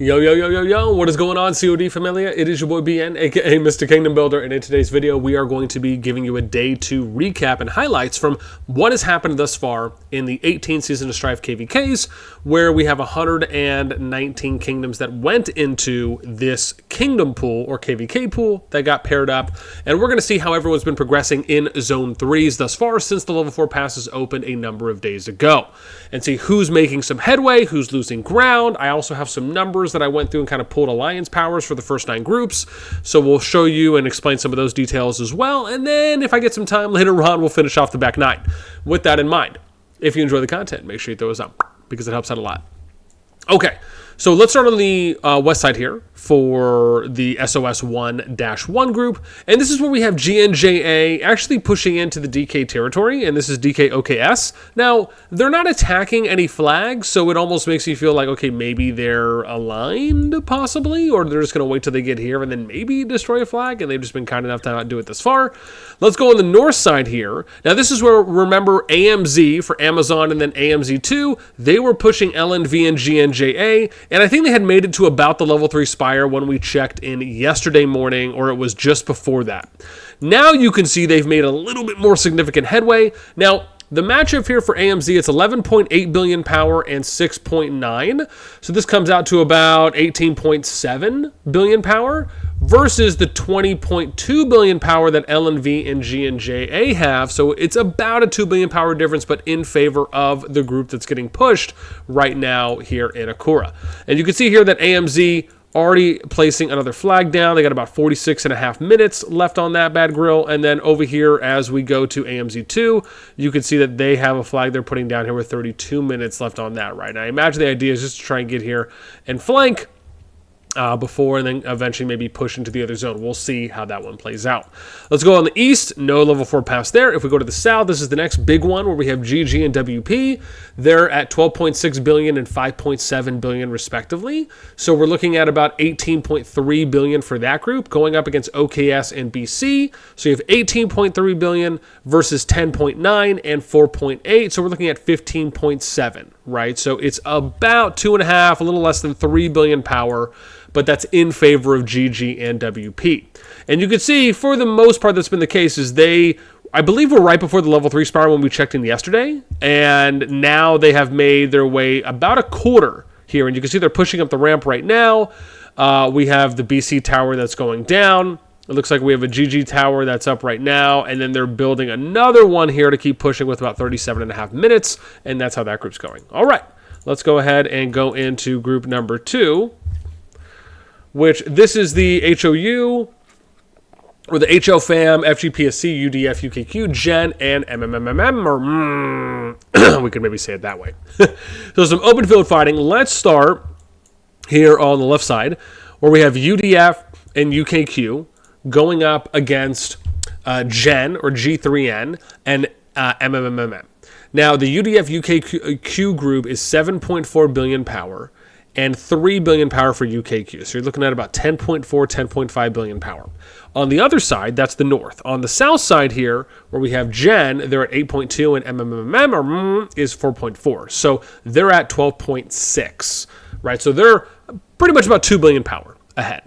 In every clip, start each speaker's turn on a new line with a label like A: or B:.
A: Yo, yo, yo, yo, yo, what is going on, CoD Familia? It is your boy BN, aka Mr. Kingdom Builder, and in today's video, we are going to be giving you a day 2 recap and highlights from what has happened thus far in the 18th season of Strife KvKs, where we have 119 kingdoms that went into this kingdom pool, or KvK pool, that got paired up, and we're going to see how everyone's been progressing in Zone 3s thus far since the Level 4 passes opened a number of days ago, and see who's making some headway, who's losing ground. I also have some numbers that I went through and kind of pulled alliance powers for the first 9 groups. So we'll show you and explain some of those details as well. And then if I get some time later on, we'll finish off the back 9. With that in mind, if you enjoy the content, make sure you throw us up because it helps out a lot. Okay, so let's start on the west side here for the SOS 1-1 group. And this is where we have GNJA actually pushing into the DK territory, and this is DK OKS. Now, they're not attacking any flags, so it almost makes you feel like, okay, maybe they're aligned, possibly, or they're just going to wait till they get here and then maybe destroy a flag, and they've just been kind enough to not do it this far. Let's go on the north side here. Now, this is where, remember, AMZ for Amazon and then AMZ2, they were pushing LNV and GNJA, and I think they had made it to about the level 3 spire when we checked in yesterday morning, or it was just before that. Now you can see they've made a little bit more significant headway. Now, the matchup here for AMZ, it's 11.8 billion power and 6.9. So this comes out to about 18.7 billion power versus the 20.2 billion power that LNV and GNJA have. So it's about a 2 billion power difference, but in favor of the group that's getting pushed right now here in Akura. And you can see here that AMZ already placing another flag down. They got about 46.5 minutes left on that bad grill. And then over here, as we go to AMZ2, you can see that they have a flag they're putting down here with 32 minutes left on that right now. I imagine the idea is just to try and get here and flank before and then eventually maybe push into the other zone. We'll see how that one plays out. Let's go on the east. No level 4 pass there. If we go to the south, this is the next big one where we have GG and WP. They're at 12.6 billion and 5.7 billion respectively. So we're looking at about 18.3 billion for that group going up against OKS and BC. So you have 18.3 billion versus 10.9 and 4.8. So we're looking at 15.7, right? So it's about 2.5, a little less than 3 billion power, but that's in favor of GG and WP. And you can see, for the most part, that's been the case, is I believe we're right before the level 3 spiral when we checked in yesterday, and now they have made their way about a quarter here, and you can see they're pushing up the ramp right now. We have the BC tower that's going down. It looks like we have a GG tower that's up right now, and then they're building another one here to keep pushing with about 37.5 minutes, and that's how that group's going. All right, let's go ahead and go into group number 2, which this is the HOU, or the HO Fam, FGPSC, UDF, UKQ, Gen, and MMMM, or we could maybe say it that way. So some open field fighting. Let's start here on the left side, where we have UDF and UKQ going up against Gen, or G3N, and MMMM. Now, the UDF UKQ group is 7.4 billion power, and 3 billion power for UKQ. So you're looking at about 10.4, 10.5 billion power. On the other side, that's the north. On the south side here, where we have Gen, they're at 8.2, and MMMM is 4.4. So they're at 12.6, right? So they're pretty much about 2 billion power ahead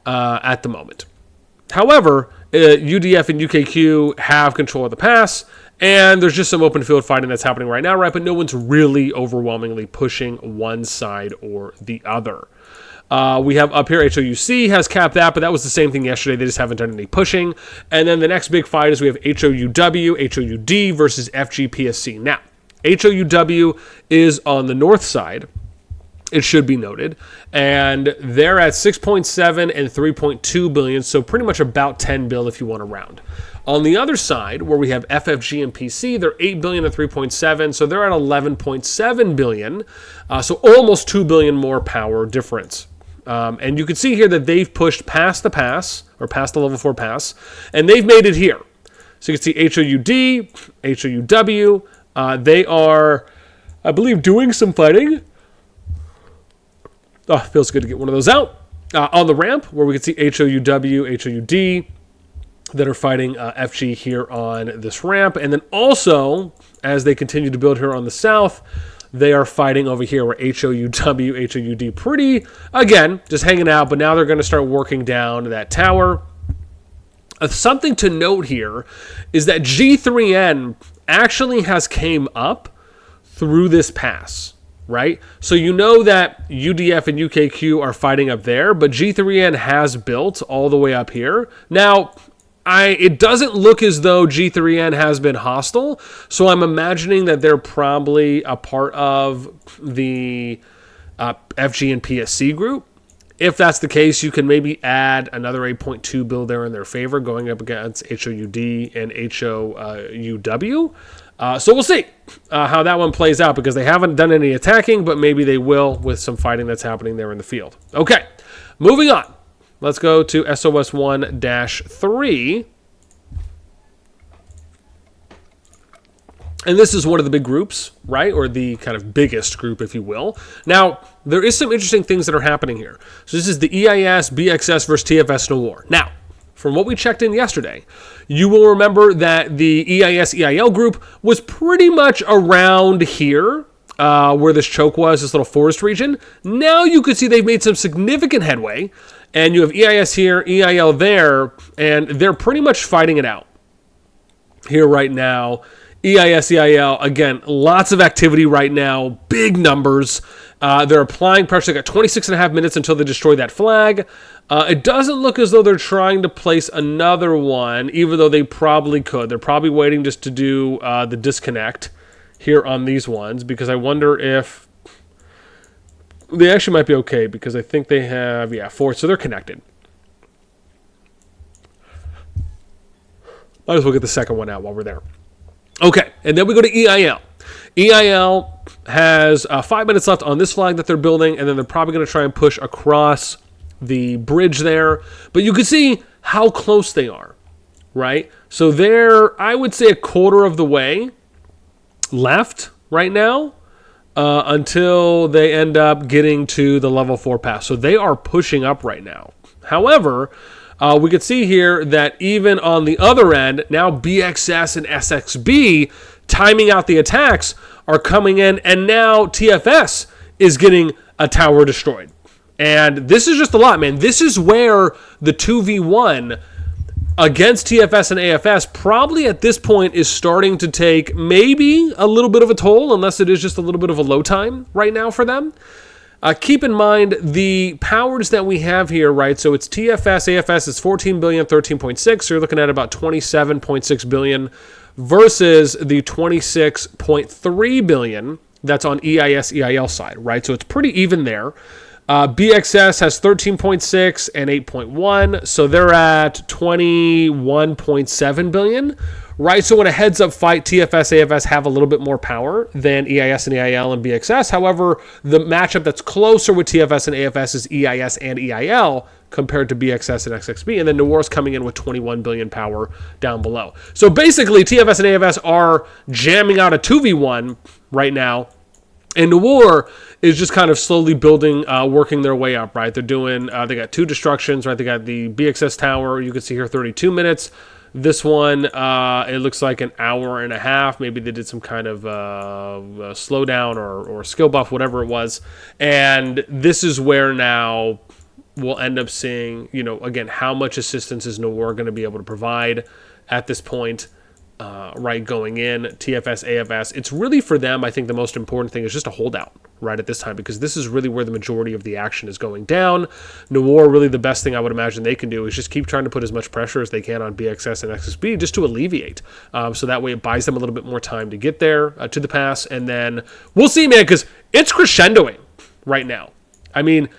A: at the moment. However, UDF and UKQ have control of the pass, and there's just some open field fighting that's happening right now, right? But no one's really overwhelmingly pushing one side or the other. We have up here, HOUC has capped that, but that was the same thing yesterday. They just haven't done any pushing. And then the next big fight is we have HOUW, HOUD versus FGPSC. Now, HOUW is on the north side, it should be noted, and they're at 6.7 and 3.2 billion, so pretty much about 10 bill if you want to round. On the other side, where we have FFG and PC, they're 8 billion and 3.7, so they're at 11.7 billion, so almost 2 billion more power difference. And you can see here that they've pushed past the pass, or past the level 4 pass, and they've made it here. So you can see HOUD, HOUW, they are, I believe, doing some fighting. Oh, feels good to get one of those out. On the ramp, where we can see HOUW, HOUD, that are fighting FG here on this ramp. And then also, as they continue to build here on the south, they are fighting over here where HOUW, HOUD pretty, again, just hanging out, but now they're going to start working down that tower. Something to note here is that G3N actually has came up through this pass, right? So you know that UDF and UKQ are fighting up there, but G3N has built all the way up here. Now, it doesn't look as though G3N has been hostile, so I'm imagining that they're probably a part of the FG and PSC group. If that's the case, you can maybe add another 8.2 build there in their favor, going up against HOUD and HOUW. So we'll see how that one plays out, because they haven't done any attacking, but maybe they will with some fighting that's happening there in the field. Okay, moving on. Let's go to SOS1-3. And this is one of the big groups, right? Or the kind of biggest group, if you will. Now, there is some interesting things that are happening here. So this is the EIS, BXS versus TFS Noir. Now, from what we checked in yesterday, you will remember that the EIS-EIL group was pretty much around here, where this choke was, this little forest region. Now you can see they've made some significant headway, and you have EIS here, EIL there, and they're pretty much fighting it out here right now. EIS, EIL, again, lots of activity right now, big numbers. They're applying pressure. They got 26.5 minutes until they destroy that flag. It doesn't look as though they're trying to place another one, even though they probably could. They're probably waiting just to do the disconnect here on these ones, because I wonder if they actually might be okay, because I think they have, 4, so they're connected. Might as well get the second one out while we're there. Okay, and then we go to EIL. EIL has 5 minutes left on this flag that they're building, and then they're probably going to try and push across the bridge there. But you can see how close they are, right? So they're, I would say, a quarter of the way left right now until they end up getting to the level 4 pass. So they are pushing up right now. However, we can see here that even on the other end, now BXS and SXB timing out the attacks are coming in, and now TFS is getting a tower destroyed. And this is just a lot, man. This is where the 2v1 against TFS and AFS probably at this point is starting to take maybe a little bit of a toll, unless it is just a little bit of a low time right now for them. Keep in mind the powers that we have here, right? So it's TFS, AFS is 14 billion, 13.6. So you're looking at about 27.6 billion versus the 26.3 billion that's on EIS, EIL side, right? So it's pretty even there. BXS has 13.6 and 8.1. So they're at 21.7 billion. Right, so in a heads-up fight, TFS, AFS have a little bit more power than EIS and EIL and BXS. However, the matchup that's closer with TFS and AFS is EIS and EIL compared to BXS and XXB. And then Noir's coming in with 21 billion power down below. So basically, TFS and AFS are jamming out a 2v1 right now. And Noir is just kind of slowly building, working their way up, right? They're doing, they got 2 destructions, right? They got the BXS tower. You can see here 32 minutes. This one, it looks like an hour and a half. Maybe they did some kind of slowdown or skill buff, whatever it was. And this is where now we'll end up seeing, again, how much assistance is Noir going to be able to provide at this point, right, going in. TFS, AFS. It's really for them, I think the most important thing is just a holdout right at this time, because this is really where the majority of the action is going down. Noir, really the best thing I would imagine they can do is just keep trying to put as much pressure as they can on BXS and XSB just to alleviate. So that way it buys them a little bit more time to get there to the pass. And then we'll see, man, because it's crescendoing right now. I mean,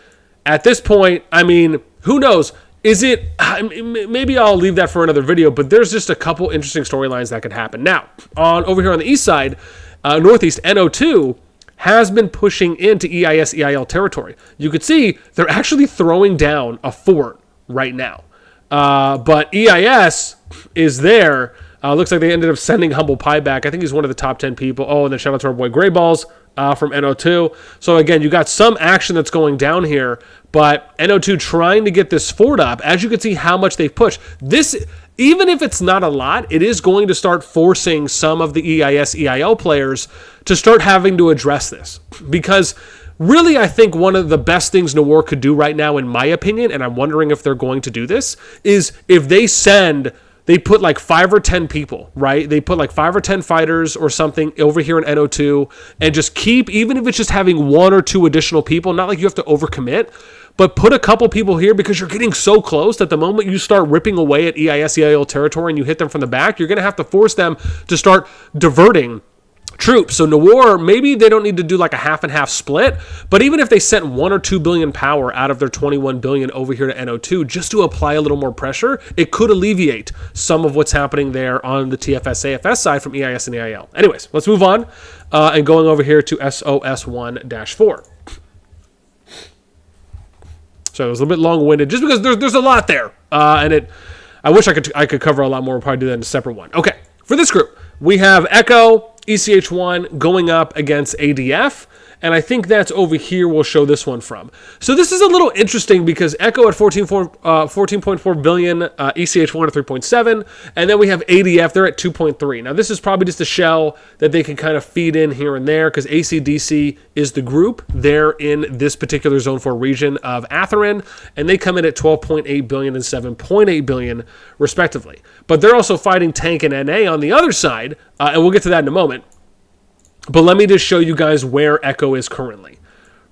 A: at this point, who knows? Is it, maybe I'll leave that for another video, but there's just a couple interesting storylines that could happen. Now, over here on the east side, northeast, NO2 has been pushing into EIS, EIL territory. You could see they're actually throwing down a fort right now. But EIS is there. Looks like they ended up sending Humble Pie back. I think he's one of the top 10 people. Oh, and then shout out to our boy Gray Balls from NO2. So again, you got some action that's going down here, but NO2 trying to get this fort up. As you can see how much they've pushed. This even if it's not a lot, it is going to start forcing some of the EIS, EIL players to start having to address this. Because really, I think one of the best things Nawar could do right now, in my opinion, and I'm wondering if they're going to do this, is if they put like 5 or 10 people, right? They put like 5 or 10 fighters or something over here in NO2 and just keep, even if it's just having 1 or 2 additional people, not like you have to overcommit, but put a couple people here because you're getting so close that the moment you start ripping away at EIS, EIL territory and you hit them from the back, you're going to have to force them to start diverting troops. So Nawar, maybe they don't need to do like a half and half split, but even if they sent 1 or 2 billion power out of their 21 billion over here to NO2 just to apply a little more pressure, it could alleviate some of what's happening there on the TFS AFS side from EIS and EIL. Anyways, let's move on and going over here to SOS1-4. So it was a little bit long-winded just because there's a lot there, and I wish I could cover a lot more. We'll probably do that in a separate one. Okay, for this group, we have Echo, ECH1 going up against ADF, and I think that's over here we'll show this one from. So this is a little interesting because Echo at 14.4 billion, ECH1 at 3.7, and then we have ADF, they're at 2.3. Now this is probably just a shell that they can kind of feed in here and there because ACDC is the group. They're in this particular Zone 4 region of Atherin, and they come in at 12.8 billion and 7.8 billion respectively. But they're also fighting Tank and NA on the other side, and we'll get to that in a moment. But let me just show you guys where Echo is currently,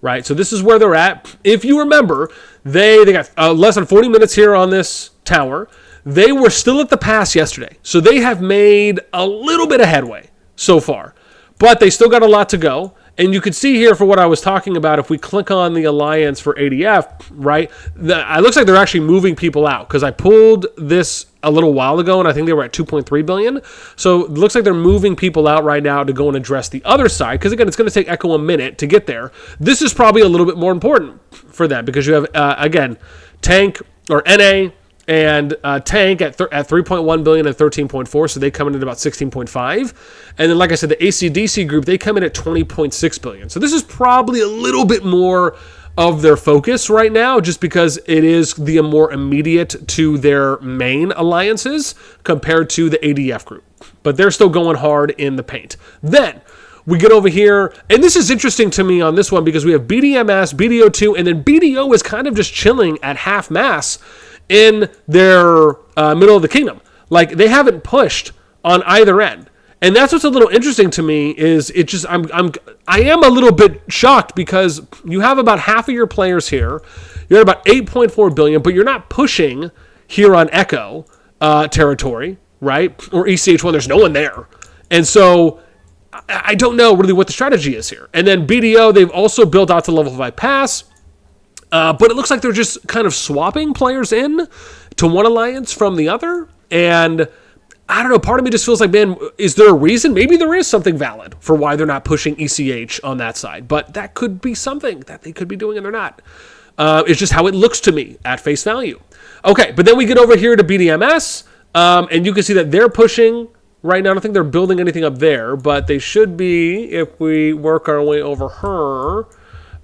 A: right? So this is where they're at. If you remember, they got less than 40 minutes here on this tower. They were still at the pass yesterday. So they have made a little bit of headway so far. But they still got a lot to go. And you can see here for what I was talking about, if we click on the alliance for ADF, right, it looks like they're actually moving people out because I pulled this a little while ago and I think they were at 2.3 billion. So it looks like they're moving people out right now to go and address the other side because, again, it's going to take Echo a minute to get there. This is probably a little bit more important for them because you have, again, Tank or NA and Tank at 3.1 billion and 13.4, so they come in at about 16.5. And then, like I said, the ACDC group, they come in at 20.6 billion. So this is probably a little bit more of their focus right now, just because it is the more immediate to their main alliances compared to the ADF group. But they're still going hard in the paint. Then we get over here, and this is interesting to me on this one because we have BDMS, BDO2, and then BDO is kind of just chilling at half mass in their middle of the kingdom. Like, they haven't pushed on either end. And that's what's a little interesting to me is it just I am a little bit shocked because you have about half of your players here. You're at about 8.4 billion, but you're not pushing here on Echo territory, right? Or ECH1, there's no one there. And so I don't know really what the strategy is here. And then BDO, they've also built out to level 5 pass. But it looks like they're just kind of swapping players in to one alliance from the other. And I don't know, part of me just feels like, man, is there a reason? Maybe there is something valid for why they're not pushing ECH on that side. But that could be something that they could be doing and they're not. It's just how it looks to me at face value. Okay, but then we get over here to BDMS. And you can see that they're pushing right now. I don't think they're building anything up there. But they should be, if we work our way over her.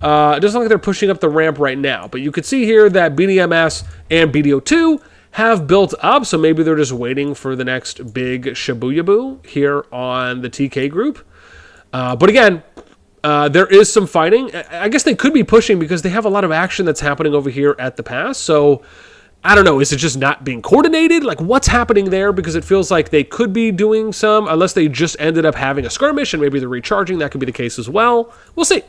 A: It doesn't look like they're pushing up the ramp right now. But you can see here that BDMS and BDO2 have built up, so maybe they're just waiting for the next big Shibuya here on the TK group. But again, there is some fighting. I guess they could be pushing because they have a lot of action that's happening over here at the pass. So I don't know, is it just not being coordinated? Like, what's happening there? Because it feels like they could be doing some, unless they just ended up having a skirmish and maybe they're recharging. That could be the case as well. We'll see.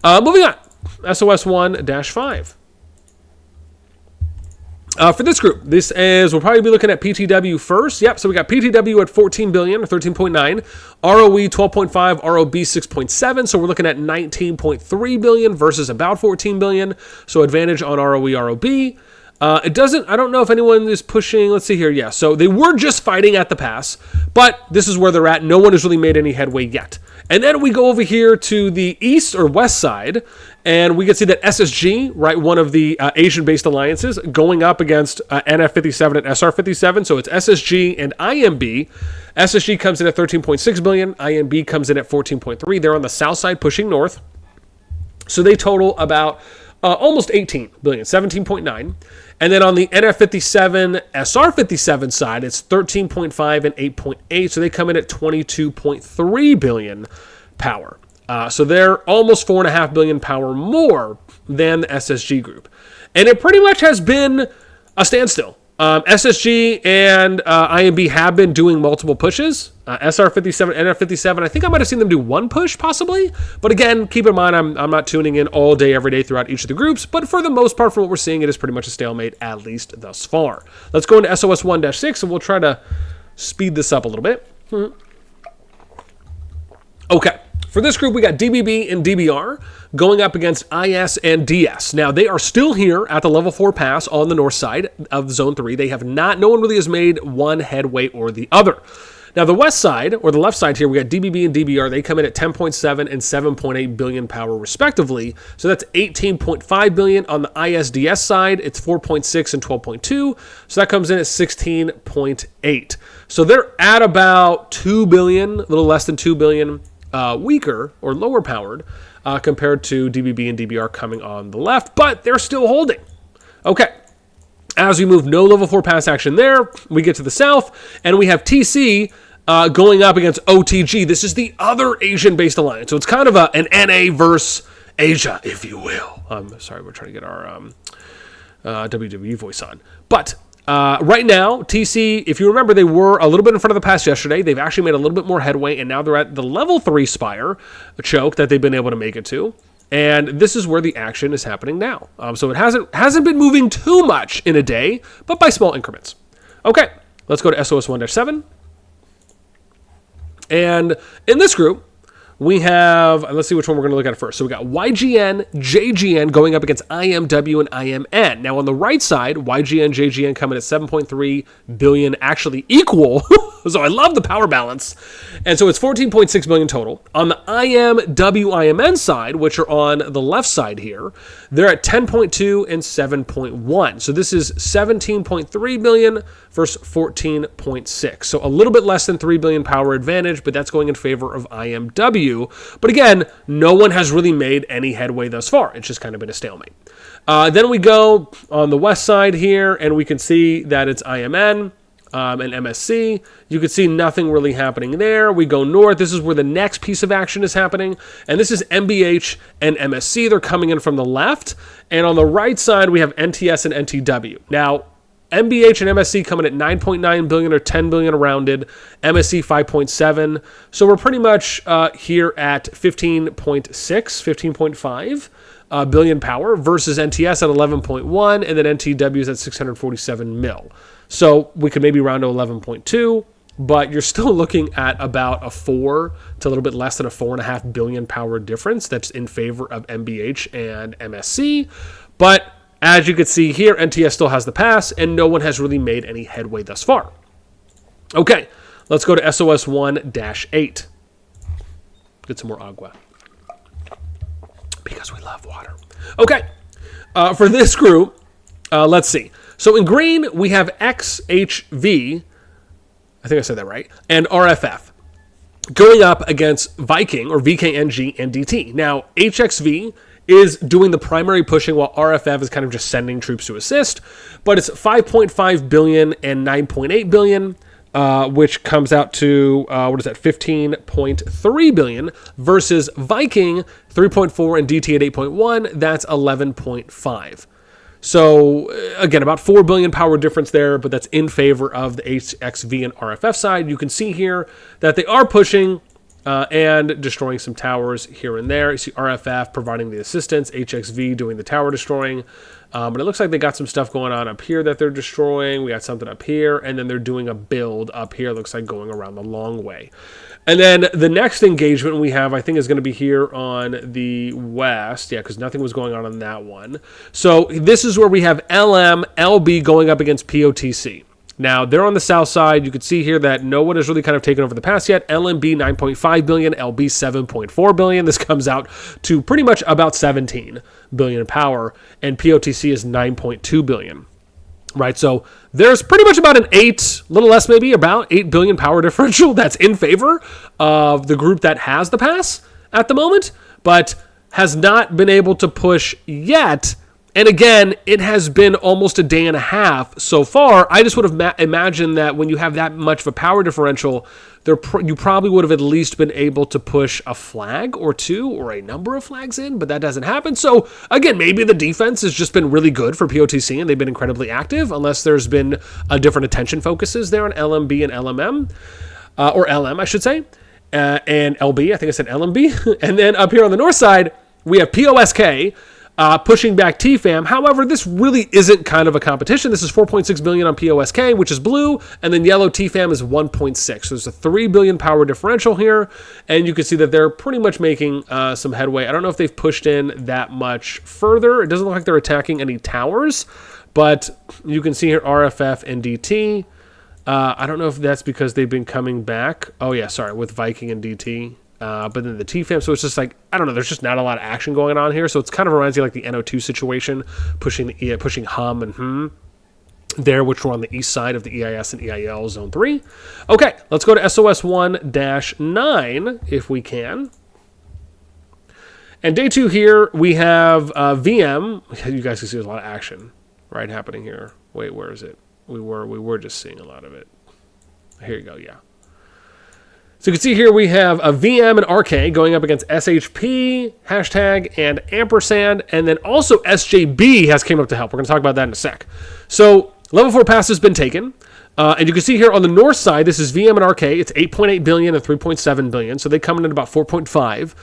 A: Moving on, SOS1-5. For this group, we'll probably be looking at PTW first. Yep, so we got PTW at 14 billion, or 13.9, ROE 12.5, ROB 6.7, so we're looking at 19.3 billion versus about 14 billion, so advantage on ROE, ROB. I don't know if anyone is pushing, let's see here, yeah, so they were just fighting at the pass, but this is where they're at. No one has really made any headway yet. And then we go over here to the east or west side, and we can see that SSG, right, one of the Asian-based alliances, going up against NF57 and SR57. So it's SSG and IMB. SSG comes in at 13.6 billion. IMB comes in at 14.3. They're on the south side pushing north. So they total about almost 18 billion, 17.9. And then on the NF57, SR57 side, it's 13.5 and 8.8. So they come in at 22.3 billion power. So they're almost 4.5 billion power more than the SSG group. And it pretty much has been a standstill. SSG and IMB have been doing multiple pushes. SR57, NF57, I think I might have seen them do one push possibly. But again, keep in mind, I'm not tuning in all day, every day throughout each of the groups. But for the most part, for what we're seeing, it is pretty much a stalemate, at least thus far. Let's go into SOS 1-6 and we'll try to speed this up a little bit. Okay. For this group, we got DBB and DBR going up against IS and DS. Now, they are still here at the level 4 pass on the north side of Zone 3. They have not, no one really has made one headway or the other. Now, the west side, or the left side here, we got DBB and DBR. They come in at 10.7 and 7.8 billion power, respectively. So that's 18.5 billion. On the ISDS side, it's 4.6 and 12.2. So that comes in at 16.8. So they're at about 2 billion, a little less than 2 billion weaker or lower powered compared to DBB and DBR coming on the left, but they're still holding. Okay. As we move, no level 4 pass action there. We get to the south, and we have TC going up against OTG. This is the other Asian-based alliance. So it's kind of an NA versus Asia, if you will. Sorry, we're trying to get our WWE voice on. But right now, TC, if you remember, they were a little bit in front of the pass yesterday. They've actually made a little bit more headway, and now they're at the level 3 Spire choke that they've been able to make it to. And this is where the action is happening now. So it hasn't been moving too much in a day, but by small increments. Okay, let's go to SOS 1-7. And in this group, we have, let's see which one we're going to look at first. So we got YGN, JGN going up against IMW and IMN. Now on the right side, YGN, JGN coming at 7.3 billion, actually equal. So I love the power balance. And so it's 14.6 billion total. On the IMW, IMN side, which are on the left side here, they're at 10.2 and 7.1. So this is 17.3 billion versus 14.6. So a little bit less than 3 billion power advantage, but that's going in favor of IMW. But again, no one has really made any headway thus far. It's just kind of been a stalemate. Then we go on the west side here, and we can see that it's IMN and MSC. You can see nothing really happening there. We go north. This is where the next piece of action is happening. And this is MBH and MSC. They're coming in from the left. And on the right side, we have NTS and NTW. Now, MBH and MSC coming at 9.9 billion or 10 billion rounded, MSC 5.7. So we're pretty much here at 15.6, 15.5 billion power versus NTS at 11.1, and then NTW is at 647 mil. So we could maybe round to 11.2, but you're still looking at about a 4 to a little bit less than a 4.5 billion power difference that's in favor of MBH and MSC. But as you can see here, NTS still has the pass, and no one has really made any headway thus far. Okay, let's go to SOS 1-8. Get some more agua. Because we love water. Okay, for this group, let's see. So in green, we have XHV, I think I said that right, and RFF going up against Viking, or VKNG, and DT. Now, HXV is doing the primary pushing while RFF is kind of just sending troops to assist. But it's 5.5 billion and 9.8 billion, which comes out to, 15.3 billion versus Viking 3.4 and DT at 8.1. That's 11.5. So again, about 4 billion power difference there, but that's in favor of the HXV and RFF side. You can see here that they are pushing and destroying some towers here and there. You see RFF providing the assistance, HXV doing the tower destroying. But it looks like they got some stuff going on up here that they're destroying. We got something up here, and then they're doing a build up here. Looks like going around the long way. And then the next engagement we have, I think, is going to be here on the west. Yeah, because nothing was going on that one. So this is where we have LM, LB going up against POTC. Now, they're on the south side. You can see here that no one has really kind of taken over the pass yet. LMB 9.5 billion, LB 7.4 billion. This comes out to pretty much about 17 billion in power, and POTC is 9.2 billion. Right, so there's pretty much about an 8, a little less maybe, about 8 billion power differential that's in favor of the group that has the pass at the moment. But has not been able to push yet. And again, it has been almost a day and a half so far. I just would have imagined that when you have that much of a power differential, you probably would have at least been able to push a flag or two or a number of flags in, but that doesn't happen. So again, maybe the defense has just been really good for POTC and they've been incredibly active, unless there's been different attention focuses there on LMB and LMM, or LM, I should say, and LB. I think I said LMB. And then up here on the north side, we have POSK, pushing back TFAM. However, this really isn't kind of a competition. This is 4.6 billion on POSK, which is blue, and then yellow TFAM is 1.6. So there's a 3 billion power differential here, and you can see that they're pretty much making some headway. I don't know if they've pushed in that much further. It doesn't look like they're attacking any towers, but you can see here RFF and DT. I don't know if that's because they've been coming back. Oh yeah, sorry, with Viking and DT. But then the TFAM, so it's just like, I don't know, there's just not a lot of action going on here. So it's kind of reminds you like the NO2 situation, pushing hum and there, which were on the east side of the EIS and EIL Zone 3. Okay, let's go to SOS1-9 if we can. And day 2 here, we have VM. You guys can see there's a lot of action, right, happening here. Wait, where is it? We were just seeing a lot of it. Here you go, yeah. So you can see here we have a VM and RK going up against SHP, hashtag, and ampersand, and then also SJB has came up to help. We're going to talk about that in a sec. So level 4 pass has been taken, and you can see here on the north side, this is VM and RK. It's 8.8 billion and 3.7 billion, so they come in at about 4.5.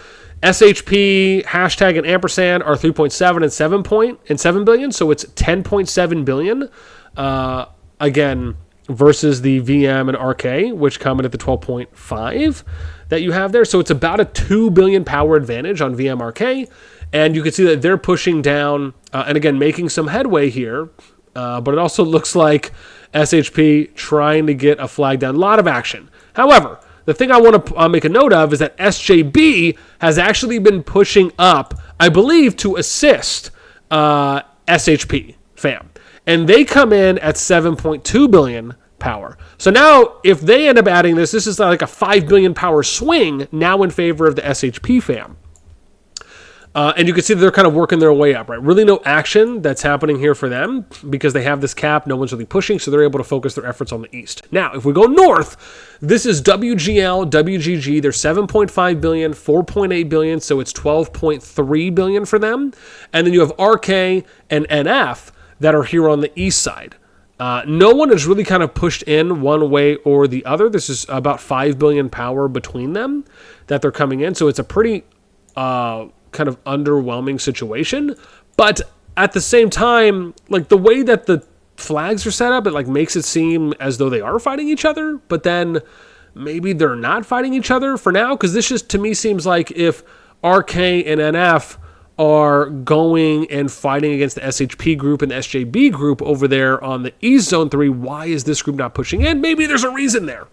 A: SHP, hashtag, and ampersand are 3.7 and 7 billion, so it's 10.7 billion. Again, versus the VM and RK, which come in at the 12.5 that you have there. So it's about a 2 billion power advantage on VM RK. And you can see that they're pushing down, and again, making some headway here. But it also looks like SHP trying to get a flag down. A lot of action. However, the thing I want to make a note of is that SJB has actually been pushing up, I believe, to assist SHP fam. And they come in at 7.2 billion power. So now, if they end up adding this is like a 5 billion power swing now in favor of the SHP fam. And you can see that they're kind of working their way up, right? Really no action that's happening here for them because they have this cap. No one's really pushing, so they're able to focus their efforts on the east. Now, if we go north, this is WGL, WGG. They're 7.5 billion, 4.8 billion, so it's 12.3 billion for them. And then you have RK and NF that are here on the east side. No one has really kind of pushed in one way or the other. This is about 5 billion power between them that they're coming in. So it's a pretty kind of underwhelming situation. But at the same time, like the way that the flags are set up, it like makes it seem as though they are fighting each other. But then maybe they're not fighting each other for now. Because this just to me seems like if RK and NF are going and fighting against the SHP group and the SJB group over there on the East Zone 3. Why is this group not pushing in? Maybe there's a reason there.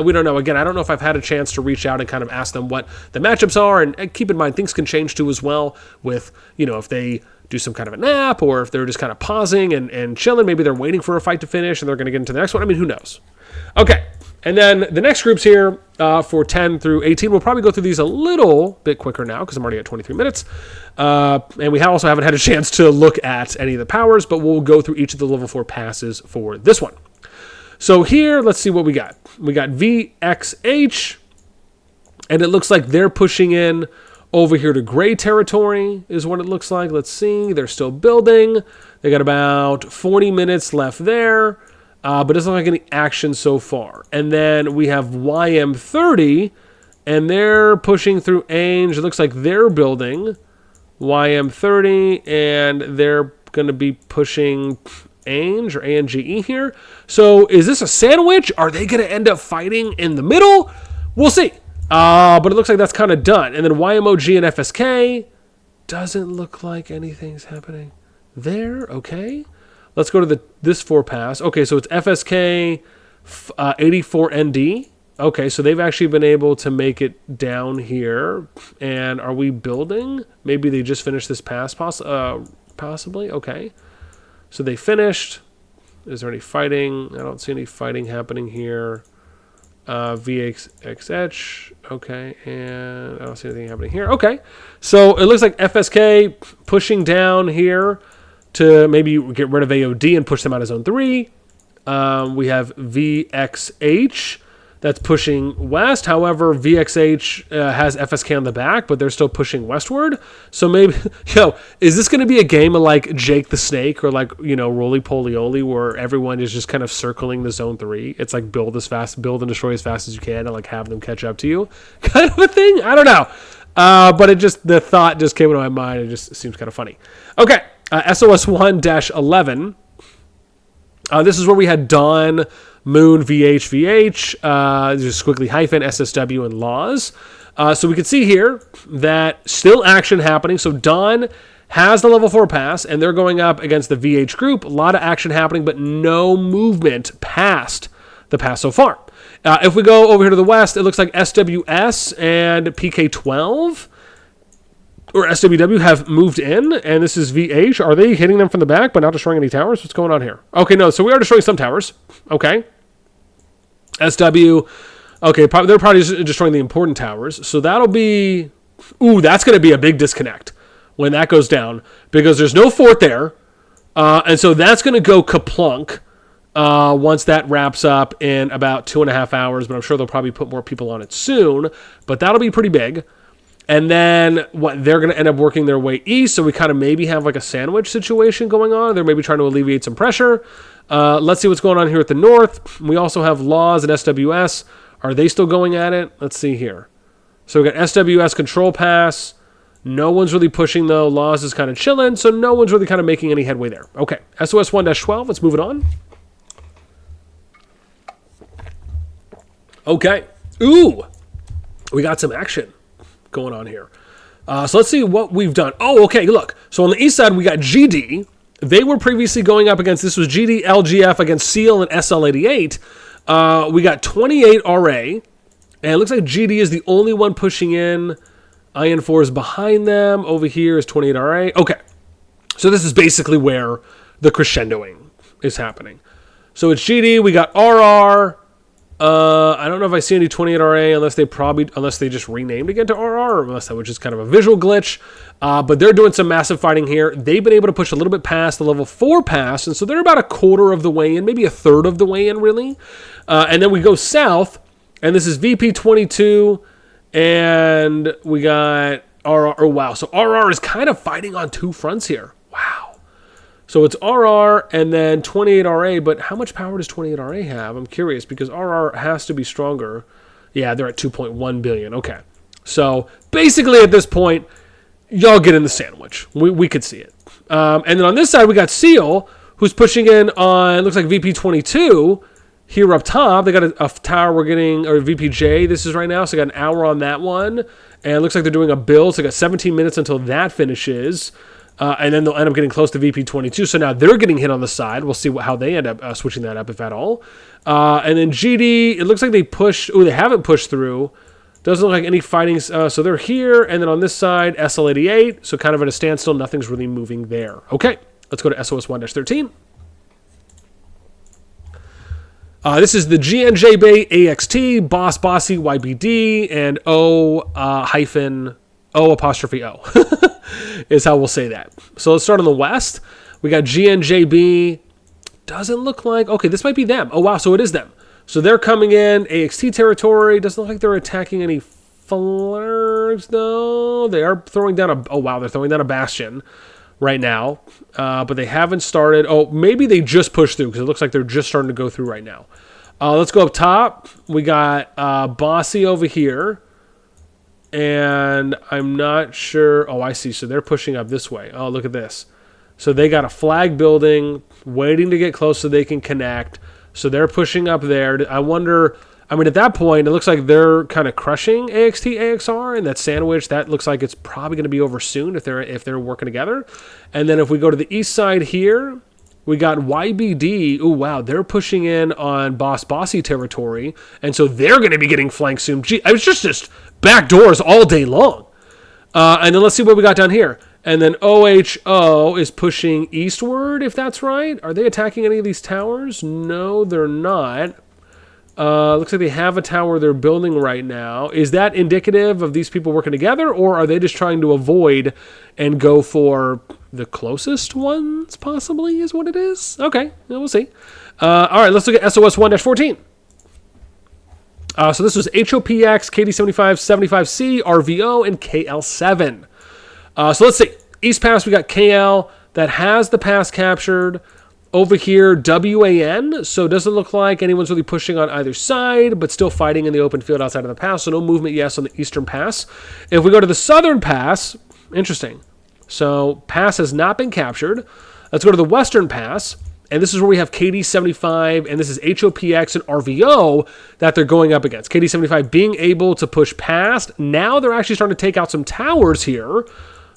A: We don't know. Again, I don't know if I've had a chance to reach out and kind of ask them what the matchups are. And keep in mind, things can change too as well with, if they do some kind of a nap or if they're just kind of pausing and chilling. Maybe they're waiting for a fight to finish and they're going to get into the next one. I mean, who knows? Okay. And then the next groups here for 10 through 18, we'll probably go through these a little bit quicker now because I'm already at 23 minutes. And we also haven't had a chance to look at any of the powers, but we'll go through each of the level 4 passes for this one. So here, let's see what we got. We got VXH, and it looks like they're pushing in over here to gray territory is what it looks like. Let's see. They're still building. They got about 40 minutes left there. But it doesn't look like any action so far. And then we have YM30, and they're pushing through Ainge. It looks like they're building YM30, and they're going to be pushing Ainge or ANGE here. So is this a sandwich? Are they going to end up fighting in the middle? We'll see. But it looks like that's kind of done. And then YMOG and FSK, doesn't look like anything's happening there. Okay. Let's go to this 4 pass. Okay, so it's FSK 84ND. Okay, so they've actually been able to make it down here. And are we building? Maybe they just finished this pass, possibly. Okay, so they finished. Is there any fighting? I don't see any fighting happening here. VXH. Okay, and I don't see anything happening here. Okay, so it looks like FSK pushing down here to maybe get rid of AOD and push them out of zone 3. We have VXH that's pushing west. However, VXH has FSK on the back, but they're still pushing westward. So maybe, is this going to be a game of like Jake the Snake or like, Roly Poly Oly where everyone is just kind of circling the zone 3? It's like build and destroy as fast as you can and like have them catch up to you kind of a thing. I don't know. But the thought just came into my mind. It just seems kind of funny. Okay. SOS1-11. This is where we had Dawn, Moon, VH, just quickly hyphen, SSW, and Laws. So we can see here that still action happening. So Dawn has the level 4 pass, and they're going up against the VH group. A lot of action happening, but no movement past the pass so far. If we go over here to the west, it looks like SWS and PK12 or SWW have moved in, and this is VH. Are they hitting them from the back but not destroying any towers? What's going on here? Okay, no, so we are destroying some towers. Okay. SW, okay, they're probably just destroying the important towers. So that'll be, that's going to be a big disconnect when that goes down because there's no fort there. And so that's going to go kaplunk once that wraps up in about 2.5 hours, but I'm sure they'll probably put more people on it soon, but that'll be pretty big. And then they're going to end up working their way east, so we kind of maybe have like a sandwich situation going on. They're maybe trying to alleviate some pressure. Let's see what's going on here at the north. We also have Laws and SWS. Are they still going at it? Let's see here. So we got SWS control pass. No one's really pushing, though. Laws is kind of chilling, so no one's really kind of making any headway there. Okay, SOS 1-12. Let's move it on. Okay. We got some action going on here. So let's see what we've done. Oh, okay, look. So on the east side, we got GD. They were previously going up against, this was GD, LGF against SEAL and SL88. We got 28 RA, and it looks like GD is the only one pushing in. IN4 is behind them. Over here is 28 RA. Okay, so this is basically where the crescendoing is happening. So it's GD, we got RR. I don't know if I see any 28 RA unless they just renamed again to RR, or unless that was just kind of a visual glitch. But they're doing some massive fighting here. They've been able to push a little bit past the level 4 pass, and so they're about a quarter of the way in, maybe a third of the way in, really. And then we go south, and this is VP22, and we got RR. Oh, wow. So RR is kind of fighting on two fronts here. Wow. So it's RR and then 28 RA, but how much power does 28 RA have? I'm curious because RR has to be stronger. Yeah, they're at 2.1 billion. Okay. So basically at this point, y'all get in the sandwich. We could see it. And then on this side, we got SEAL, who's pushing in on, looks like VP22 here up top. They got a tower we're getting, or VPJ this is right now. So I got an hour on that one. And it looks like they're doing a build. So I got 17 minutes until that finishes. And then they'll end up getting close to VP22. So now they're getting hit on the side. We'll see how they end up switching that up, if at all. And then GD, it looks like they pushed. Oh, they haven't pushed through. Doesn't look like any fighting. So they're here. And then on this side, SL88. So kind of at a standstill. Nothing's really moving there. Okay, let's go to SOS 1-13. This is the GNJ Bay AXT, Boss Bossy YBD, and O apostrophe O. Is how we'll say that. So let's start on the west. We got GNJB. Doesn't look like... Okay, this might be them. Oh, wow, so it is them. So they're coming in. AXT territory. Doesn't look like they're attacking any flares, though. They are throwing down a... Oh, wow, they're throwing down a bastion right now. But they haven't started... Oh, maybe they just pushed through because it looks like they're just starting to go through right now. Let's go up top. We got Bossy over here. And I'm not sure. Oh, I see. So they're pushing up this way. Oh, look at this. So they got a flag building, waiting to get close so they can connect. So they're pushing up there. I wonder. I mean, at that point, it looks like they're kind of crushing AXT, AXR, and that sandwich. That looks like it's probably going to be over soon if they're working together. And then if we go to the east side here, we got YBD. Oh, wow. They're pushing in on Boss Bossy territory. And so they're going to be getting flanked soon. Gee, it was just back doors all day long. And then let's see what we got down here. And then OHO is pushing eastward, if that's right. Are they attacking any of these towers? No, they're not. Looks like they have a tower they're building right now. Is that indicative of these people working together, or are they just trying to avoid and go for the closest ones, possibly, is what it is? Okay, we'll see. All right, let's look at SOS 1-14. So this was HOPX, KD75, 75C, RVO, and KL7. So let's see. East Pass, we got KL that has the pass captured. Over here, WAN, so it doesn't look like anyone's really pushing on either side, but still fighting in the open field outside of the pass, so no movement, yes, on the eastern pass. If we go to the southern pass, interesting. So pass has not been captured. Let's go to the western pass, and this is where we have KD75, and this is HOPX and RVO that they're going up against. KD75 being able to push past. Now they're actually starting to take out some towers here.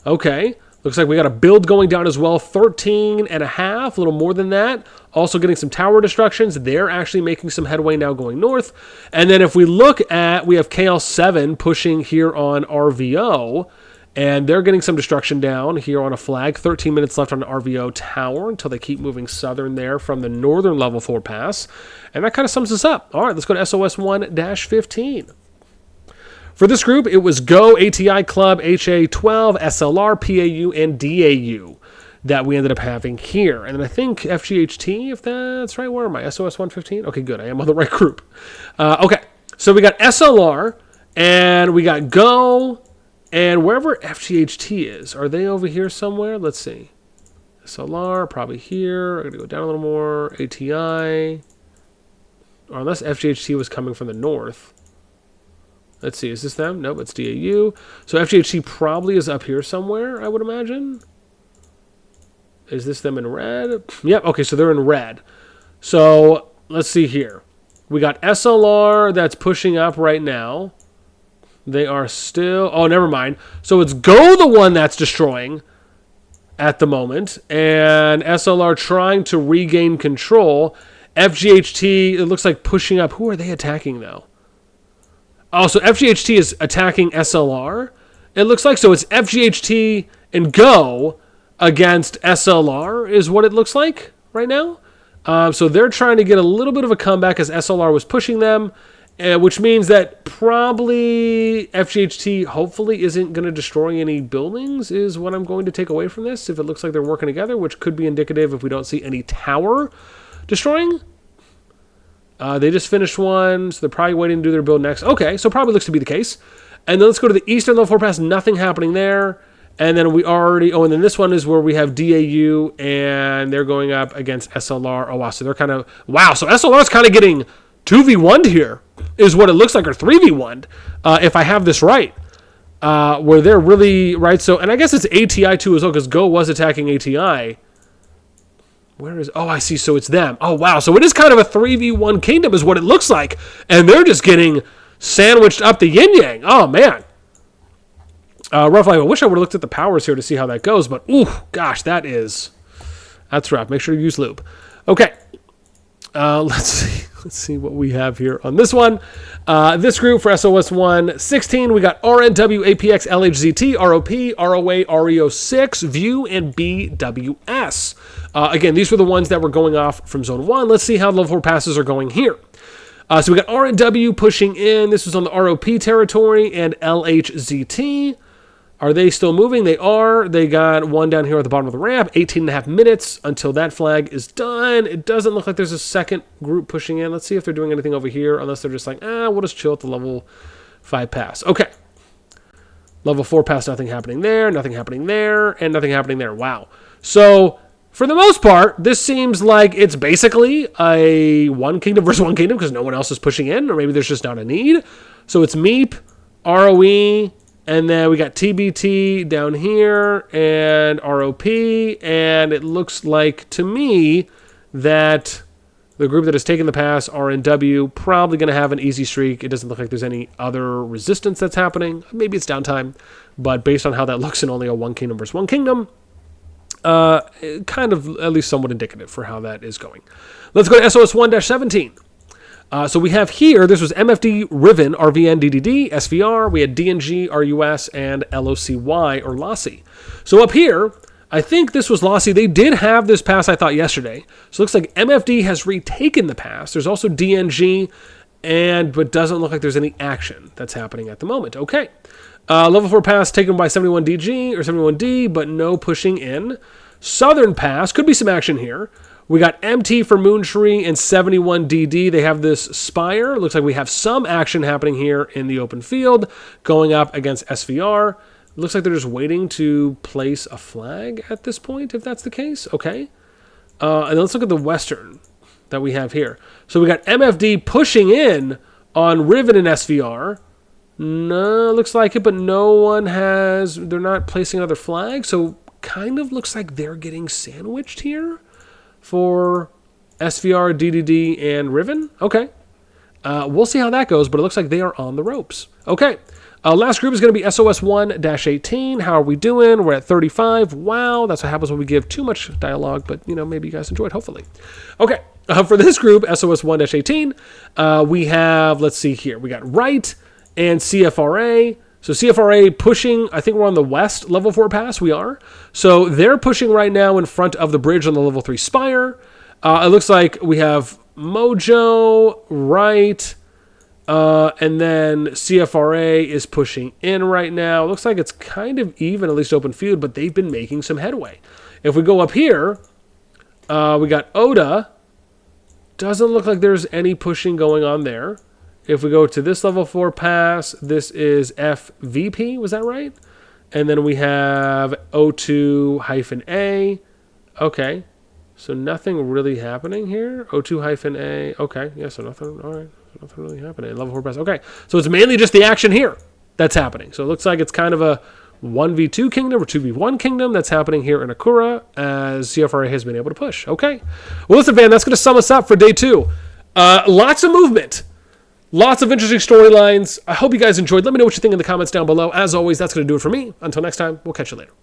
A: Okay. Looks like we got a build going down as well, 13 and a half, a little more than that. Also getting some tower destructions. They're actually making some headway now going north. And then if we look at, we have KL7 pushing here on RVO, and they're getting some destruction down here on a flag. 13 minutes left on the RVO tower until they keep moving southern there from the northern level 4 pass. And that kind of sums us up. All right, let's go to SOS 1-15. For this group, it was Go, ATI Club, HA12, SLR, PAU, and DAU that we ended up having here. And then I think FGHT, if that's right. Where am I? SOS 115? Okay, good. I am on the right group. Okay, so we got SLR, and we got Go, and wherever FGHT is. Are they over here somewhere? Let's see. SLR, probably here. I'm going to go down a little more. ATI. Or unless FGHT was coming from the north. Let's see, is this them? Nope, it's DAU. So FGHT probably is up here somewhere, I would imagine. Is this them in red? Yep, okay, so they're in red. So let's see here. We got SLR that's pushing up right now. They are still... Oh, never mind. So it's Go the one that's destroying at the moment. And SLR trying to regain control. FGHT, it looks like pushing up. Who are they attacking, though? Oh, so FGHT is attacking SLR. It looks like so. It's FGHT and Go against SLR is what it looks like right now. So they're trying to get a little bit of a comeback as SLR was pushing them, which means that probably FGHT hopefully isn't going to destroy any buildings is what I'm going to take away from this. If it looks like they're working together, which could be indicative if we don't see any tower destroying. They just finished one, so they're probably waiting to do their build next. Okay, so probably looks to be the case. And then let's go to the eastern level 4 pass. Nothing happening there. And then we already... Oh, and then this one is where we have DAU, and they're going up against SLR. Oh, wow, so they're kind of... Wow, so SLR is kind of getting 2v1'd here, is what it looks like, or 3v1'd, if I have this right. Where they're really... Right, so... And I guess it's ATI too as well, because Go was attacking ATI. Where is... Oh, I see. So it's them. Oh, wow. So it is kind of a 3v1 kingdom is what it looks like. And they're just getting sandwiched up the yin-yang. Oh, man. Roughly, I wish I would have looked at the powers here to see how that goes. But, ooh, gosh, that's rough. Make sure to use lube. Okay. Let's see. Let's see what we have here on this one. This group for SOS 1-16, we got RNW, APX, LHZT, ROP, ROA, REO6, View, and BWS. Again, these were the ones that were going off from Zone 1. Let's see how level 4 passes are going here. So we got RNW pushing in. This was on the ROP territory, and LHZT. Are they still moving? They are. They got one down here at the bottom of the ramp. 18.5 minutes until that flag is done. It doesn't look like there's a second group pushing in. Let's see if they're doing anything over here, unless they're just like, we'll just chill at the level 5 pass. Okay. Level 4 pass, nothing happening there, nothing happening there, and nothing happening there. Wow. So, for the most part, this seems like it's basically a one kingdom versus one kingdom because no one else is pushing in, or maybe there's just not a need. So it's MEEP, ROE, and then we got TBT down here and ROP, and it looks like to me that the group that has taken the pass, RNW, probably going to have an easy streak. It doesn't look like there's any other resistance that's happening. Maybe it's downtime, but based on how that looks in only a one kingdom versus one kingdom, kind of at least somewhat indicative for how that is going. Let's go to SOS 1-17. So we have here, this was MFD, Riven, RVN, DDD, SVR, we had DNG, RUS, and LOCY, or LOSI. So up here, I think this was LOSI. They did have this pass, I thought, yesterday. So it looks like MFD has retaken the pass. There's also DNG, but doesn't look like there's any action that's happening at the moment. Okay. Level 4 pass taken by 71 DG or 71D, but no pushing in. Southern pass, could be some action here. We got MT for Moontree and 71 DD. They have this Spire. Looks like we have some action happening here in the open field, going up against SVR. Looks like they're just waiting to place a flag at this point, if that's the case. Okay. And then let's look at the Western that we have here. So we got MFD pushing in on Riven and SVR. No, looks like it, but no one has... They're not placing another flag, so kind of looks like they're getting sandwiched here for SVR, DDD, and Riven. Okay. We'll see how that goes, but it looks like they are on the ropes. Okay. Last group is going to be SOS1-18. How are we doing? We're at 35. Wow, that's what happens when we give too much dialogue, but, you know, maybe you guys enjoyed, hopefully. Okay. For this group, SOS1-18, we have, let's see here, we got Right and CFRA. So CFRA pushing, I think we're on the west level 4 pass. We are. So they're pushing right now in front of the bridge on the level 3 Spire. It looks like we have Mojo, Right, and then CFRA is pushing in right now. It looks like it's kind of even, at least open field, but they've been making some headway. If we go up here, we got Oda. Doesn't look like there's any pushing going on there. If we go to this level 4 pass, this is FVP, was that right? And then we have O2-A. Okay, so nothing really happening here. O2-A, okay, yeah, so nothing, all right, so nothing really happening. Level 4 pass, okay. So it's mainly just the action here that's happening. So it looks like it's kind of a 1v2 kingdom or 2v1 kingdom that's happening here in Akura as CFRA has been able to push. Okay, well, listen, Van, that's going to sum us up for day 2. Lots of movement. Lots of interesting storylines. I hope you guys enjoyed. Let me know what you think in the comments down below. As always, that's going to do it for me. Until next time, we'll catch you later.